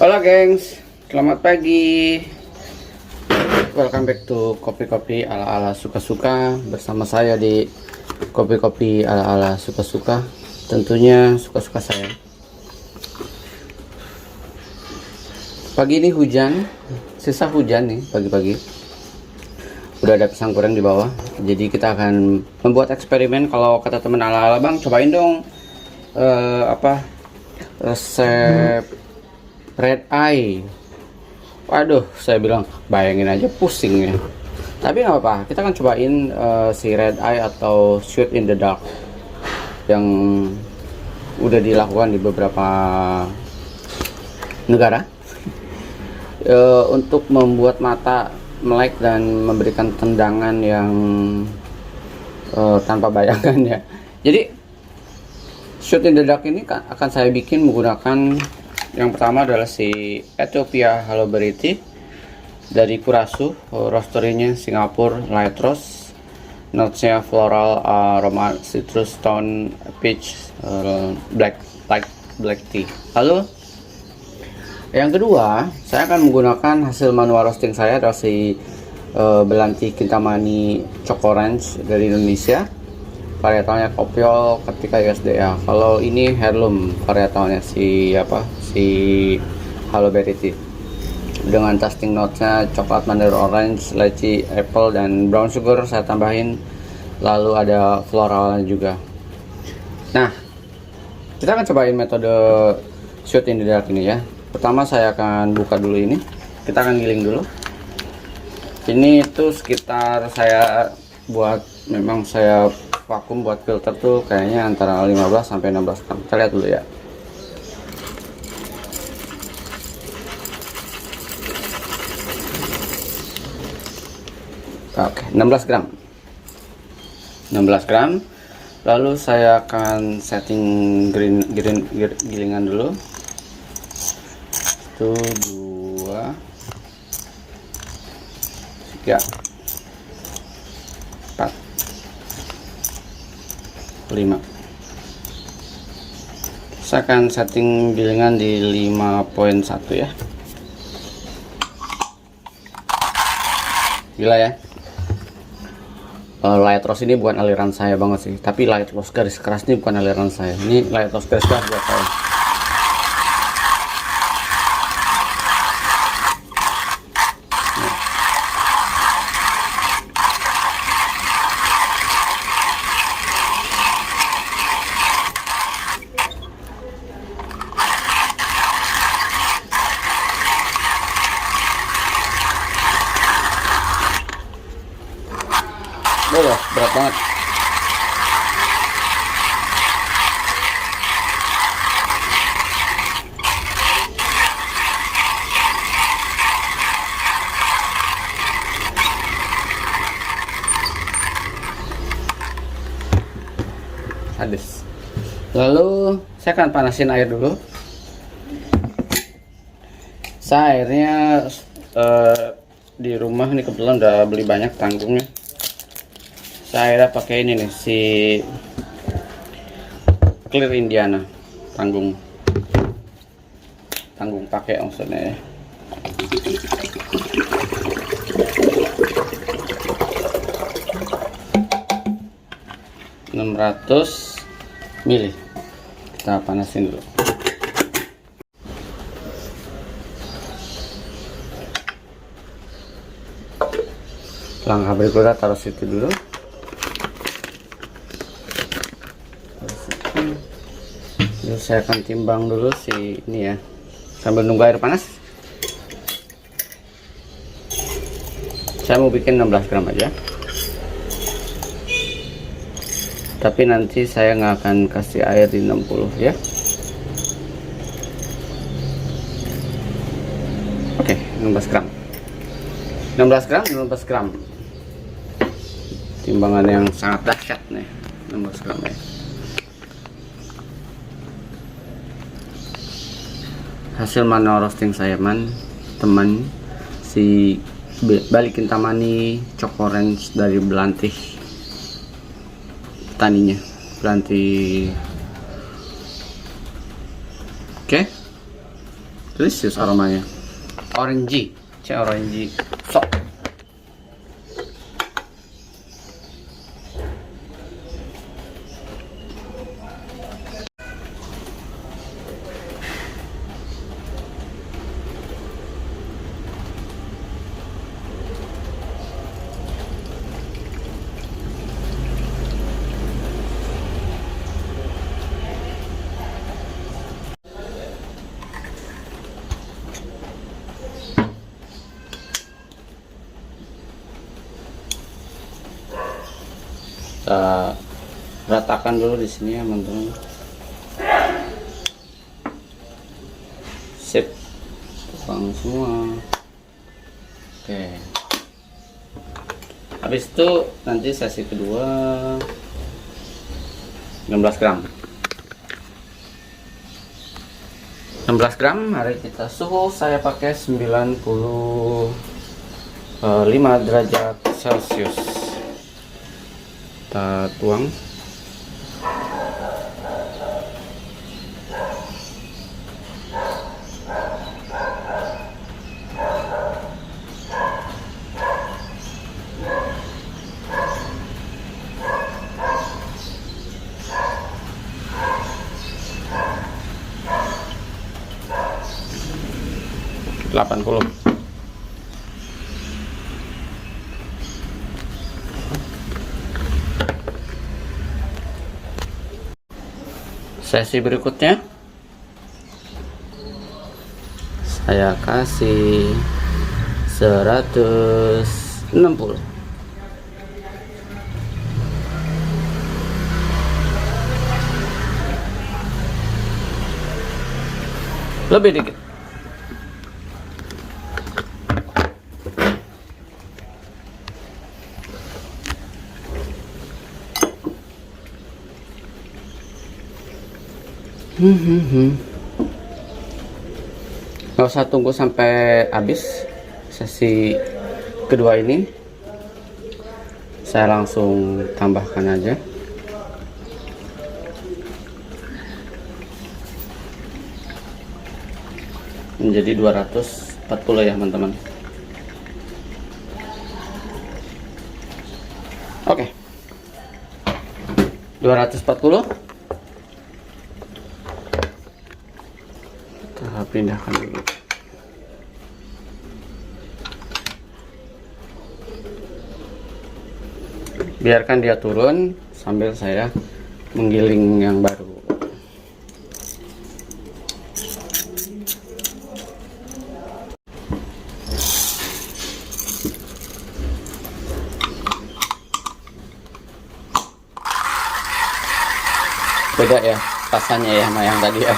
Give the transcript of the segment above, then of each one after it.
Halo gengs, selamat pagi. Welcome back to kopi-kopi ala-ala suka-suka. Bersama saya di kopi-kopi ala-ala suka-suka. Tentunya suka-suka saya. Pagi ini hujan, sisa hujan nih pagi-pagi. Udah ada pisang goreng di bawah. Jadi kita akan membuat eksperimen. Kalau kata temen ala-ala, bang cobain dong resep red eye. Waduh, saya bilang bayangin aja pusing ya. Tapi nggak apa-apa, kita akan cobain si red eye atau shoot in the dark yang udah dilakukan di beberapa negara untuk membuat mata melek dan memberikan tendangan yang tanpa bayangan ya. Jadi shoot in the dark ini akan saya bikin menggunakan yang pertama adalah si Ethiopia Halloberry dari Kurasu, roasterinya Singapore Light Roast, notesnya floral, aroma citrus, stone, peach, black tea. Lalu yang kedua, saya akan menggunakan hasil manual roasting saya adalah si Belanti Kintamani Choco Ranch dari Indonesia. Varietalnya Kopiol ketika USDA. Kalau ini heirloom varietalnya si Halloberry Tea. Dengan tasting notesnya coklat, mandarin, orange, leci, apple, dan brown sugar saya tambahin. Lalu ada floralnya juga. Nah, kita akan cobain metode shoot in the dark ini ya. Pertama saya akan buka dulu ini. Kita akan giling dulu. Ini tuh sekitar saya buat, memang saya vakum buat filter tuh kayaknya antara 15 sampai 16 gram. Kita lihat dulu ya. Oke, 16 gram. 16 gram. Lalu saya akan setting gilingan dulu. 1 2 3 4 5. Saya akan setting gilingan di 5.1 ya. Gila ya. Light roast ini bukan aliran saya banget sih, tapi light roast garis keras ini bukan aliran saya. Ini light roast garis keras buat saya. Loh, berat banget. Sadis. Lalu saya akan panasin air dulu. Saya airnya di rumah ini kebetulan udah beli banyak tanggungnya. Saya pakai ini nih, si Clear Indiana, tanggung pakai maksudnya ya. (600 ml). Kita panasin dulu. Langkah berikutnya taruh situ dulu. Terus saya akan timbang dulu si ini ya, sambil nunggu air panas. Saya mau bikin 16 gram aja, tapi nanti saya nggak akan kasih air di 60 ya. Oke, 16 gram 16 gram timbangan yang sangat dahsyat nih, 16 gram ya. Hasil manual roasting saya teman si Belanti Kintamani Choco Ranch dari Belanti taninya, Belanti. Oke, delicious aromanya. Orangey, orangey. Sok. Kita ratakan dulu di sini ya teman-teman. Sip, tuang semua. Oke, habis itu nanti sesi kedua 16 gram 16 gram. Mari kita suhu saya pakai 95 derajat Celcius. Kita tuang. Sesi berikutnya saya kasih 160. Lebih dikit. Nggak usah tunggu sampai habis sesi kedua ini, saya langsung tambahkan aja. Menjadi 240 ya teman-teman. Oke, 240. Kita pindahkan dulu. Biarkan dia turun sambil saya menggiling yang baru. Beda ya rasanya ya sama yang tadi ya.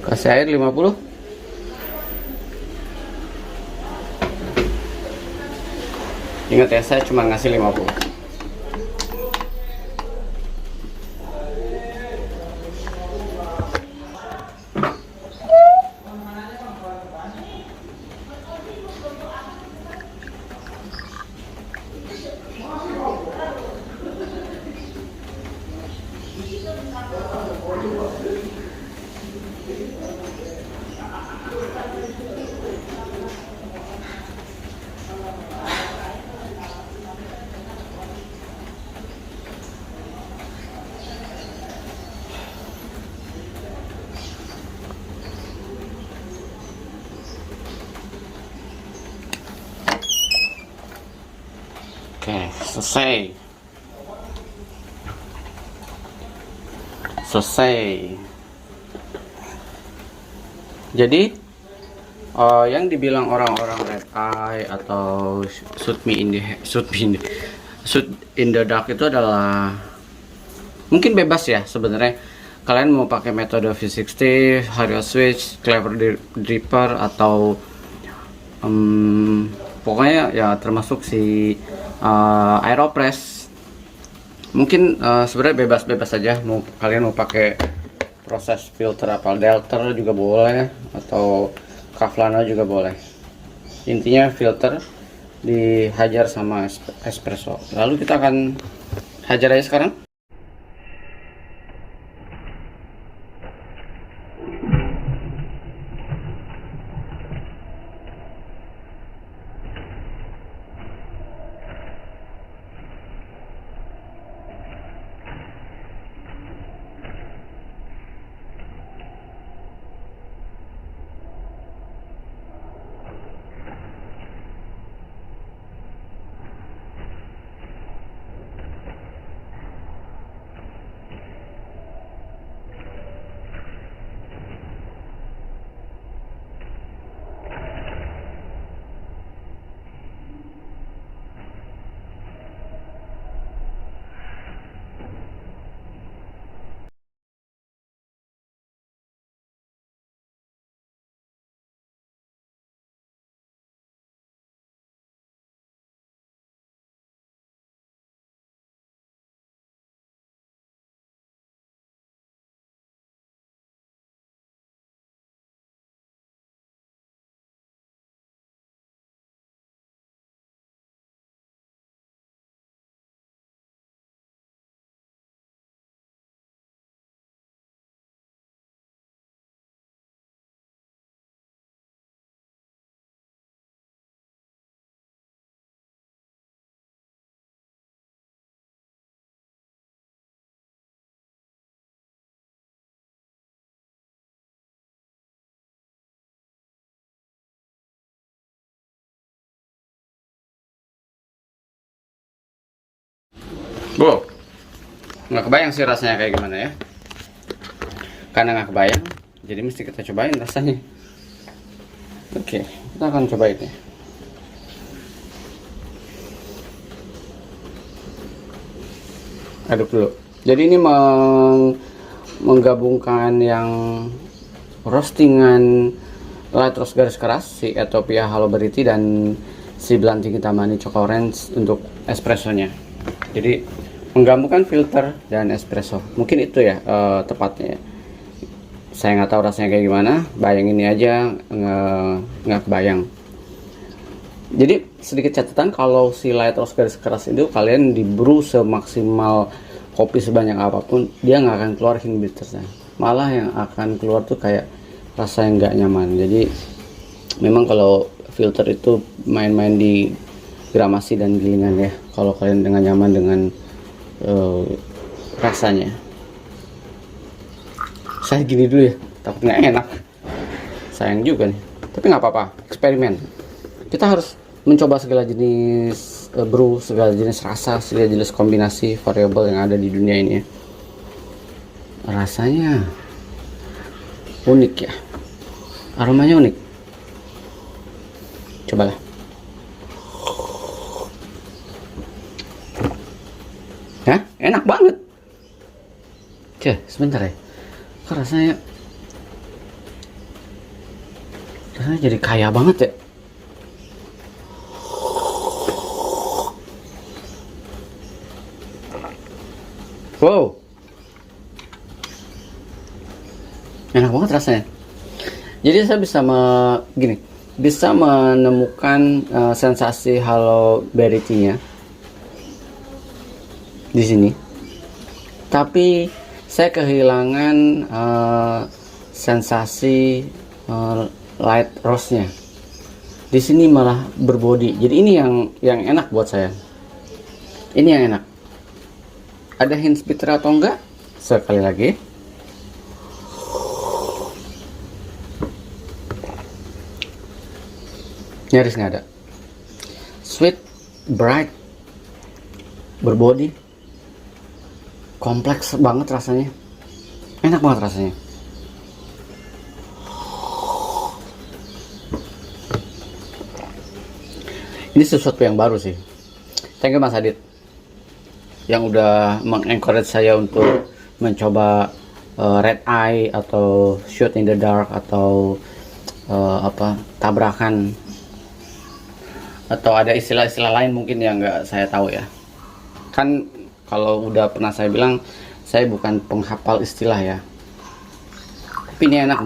Kasih air 50. Ingat ya, saya cuma ngasih 50. Oke, selesai. Jadi yang dibilang orang-orang red eye atau shoot in the dark itu adalah mungkin bebas ya sebenarnya. Kalian mau pakai metode V60, Harrier Switch, Clever Dripper atau pokoknya ya termasuk si Aeropress. Mungkin sebenarnya bebas-bebas saja. Kalian mau pakai proses filter apa Delter juga boleh, atau Kavlana juga boleh. Intinya filter dihajar sama espresso. Lalu kita akan hajar aja sekarang. Bro, nggak kebayang sih rasanya kayak gimana ya. Karena nggak kebayang, jadi mesti kita cobain rasanya. Oke, kita akan cobain ya. Aduk dulu. Jadi ini menggabungkan yang roastingan light roast garis keras, si Ethiopia Halo Beriti, dan si Blanting Hitamani Choco Orange untuk espressonya. Jadi menggabungkan filter dan espresso, mungkin itu ya tepatnya. Saya nggak tahu rasanya kayak gimana, bayangin ini aja, nggak kebayang. Jadi sedikit catatan, kalau si light roast garis keras itu kalian di brew semaksimal kopi sebanyak apapun, dia nggak akan keluar hint bittersnya, malah yang akan keluar tuh kayak rasa yang nggak nyaman. Jadi memang kalau filter itu main-main di gramasi dan gilingan ya, kalau kalian dengan nyaman dengan rasanya. Saya gini dulu ya, takut nggak enak, sayang juga nih, tapi nggak apa-apa, eksperimen. Kita harus mencoba segala jenis brew, segala jenis rasa, segala jenis kombinasi variabel yang ada di dunia ini ya. Rasanya unik ya, aromanya unik. Cobalah. Hah? Enak banget. Cih, sebentar ya. Kok rasanya Rasanya jadi kaya banget ya. Wow, enak banget rasanya. Jadi saya bisa menemukan sensasi halo berry tea-nya di sini. Tapi saya kehilangan sensasi light roast-nya. Di sini malah berbody. Jadi ini yang enak buat saya. Ini yang enak. Ada hint bitter atau enggak? Sekali lagi. Nyaris nggak ada. Sweet, bright, berbody, kompleks banget rasanya. Enak banget rasanya. Ini sesuatu yang baru sih. Thank you Mas Adit yang udah mengencourage saya untuk mencoba red eye atau shoot in the dark atau tabrakan, atau ada istilah-istilah lain mungkin yang nggak saya tahu ya. Kan kalau udah pernah saya bilang saya bukan penghafal istilah ya. Tapi ini enak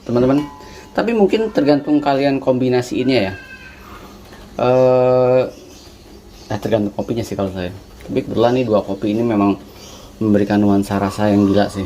teman-teman. Tapi mungkin tergantung kalian kombinasi ini ya. Tergantung kopinya sih kalau saya. Tapi kebetulan nih dua kopi ini memang memberikan nuansa rasa yang gila sih.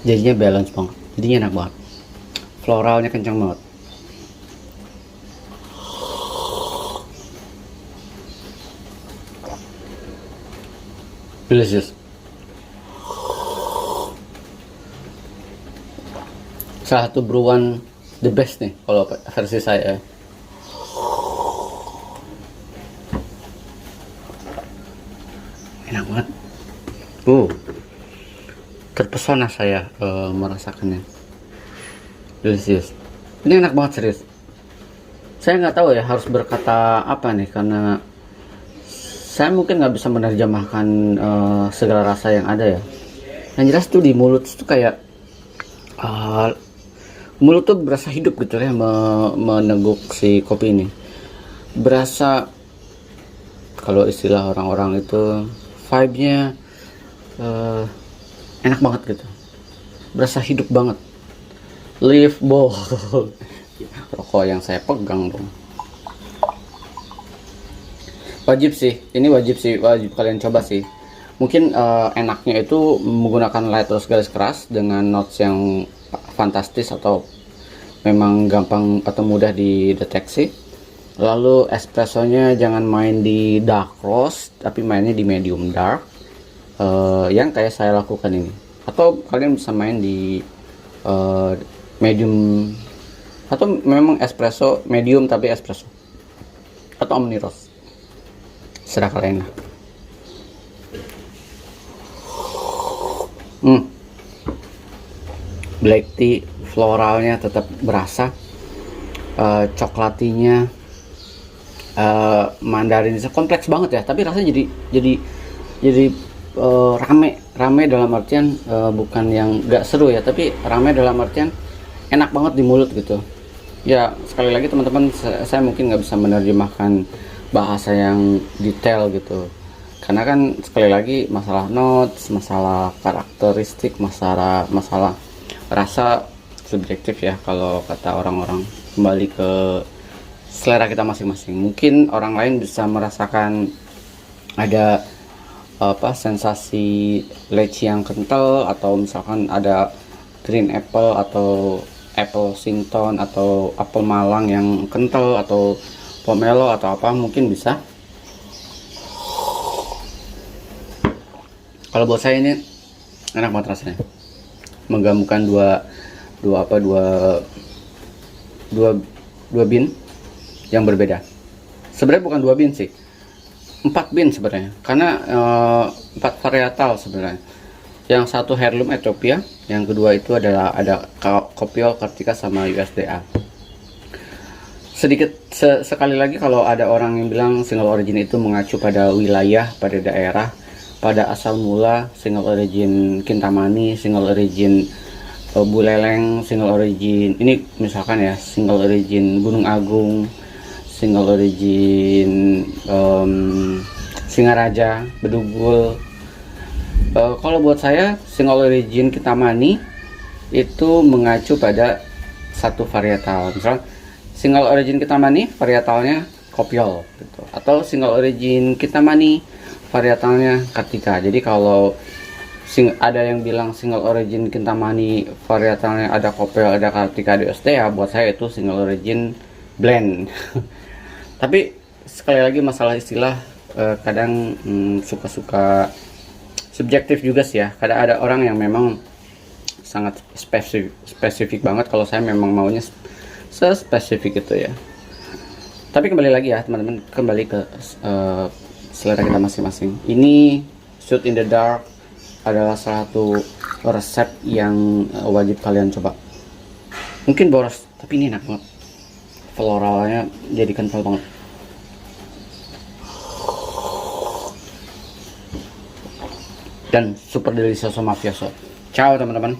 Jadinya balance banget, jadinya enak banget, floralnya kencang banget. Delicious. Salah satu brewan the best nih kalau versi saya. Enak banget. Terpesona saya merasakannya. Delicious. Ini enak banget serius. Saya nggak tahu ya harus berkata apa nih, karena saya mungkin nggak bisa menerjemahkan segala rasa yang ada ya. Yang jelas tuh di mulut tuh kayak mulut tuh berasa hidup gitu ya, meneguk si kopi ini. Berasa, kalau istilah orang-orang itu vibe-nya enak banget gitu. Berasa hidup banget. Live ball. Rokok yang saya pegang dong. Wajib sih, ini wajib kalian coba sih. Mungkin enaknya itu menggunakan light roast garis keras dengan notes yang fantastis atau memang gampang atau mudah dideteksi. Lalu espressonya jangan main di dark roast, tapi mainnya di medium dark, yang kayak saya lakukan ini. Atau kalian bisa main di medium, atau memang espresso medium tapi espresso, atau omni roast, serah kalian lah. Black tea floralnya tetap berasa, coklatinya, mandarinnya kompleks banget ya, tapi rasanya jadi rame dalam artian bukan yang gak seru ya, tapi rame dalam artian enak banget di mulut gitu ya. Sekali lagi teman-teman, saya mungkin nggak bisa menerjemahkan bahasa yang detail gitu, karena kan sekali lagi masalah notes, masalah karakteristik, masalah rasa subjektif ya kalau kata orang-orang. Kembali ke selera kita masing-masing. Mungkin orang lain bisa merasakan ada sensasi leci yang kental, atau misalkan ada green apple atau apple Sington atau apel Malang yang kental, atau pomelo atau apa, mungkin bisa. Kalau buat saya ini enak banget rasanya, menggabungkan dua bin yang berbeda. Sebenarnya bukan 2 bin sih, 4 bin sebenarnya, karena 4 varietal sebenarnya. Yang satu heirloom Ethiopia, yang kedua itu adalah ada Kopiol, Kartika sama USDA. Sedikit sekali lagi, kalau ada orang yang bilang single origin itu mengacu pada wilayah, pada daerah, pada asal mula, single origin Kintamani, single origin Buleleng, single origin ini misalkan ya, single origin Gunung Agung, single origin Singaraja, Bedugul. Kalau buat saya single origin Kintamani itu mengacu pada satu varietal. Misal single origin Kintamani varietalnya Kopiol gitu. Atau single origin Kintamani varietalnya Kartika. Jadi kalau ada yang bilang single origin Kintamani varietalnya ada Kopiol, ada Kartika, ada DST, ya buat saya itu single origin blend. Tapi sekali lagi masalah istilah kadang suka-suka subjektif juga sih ya. Kadang ada orang yang memang sangat spesifik banget, kalau saya memang maunya spesifik itu ya. Tapi kembali lagi ya teman-teman, kembali ke selera kita masing-masing. Ini Shoot in the Dark adalah salah satu resep yang wajib kalian coba. Mungkin boros, tapi ini enak banget. Floralnya jadi kental banget. Dan super delicioso mafioso. Ciao teman-teman.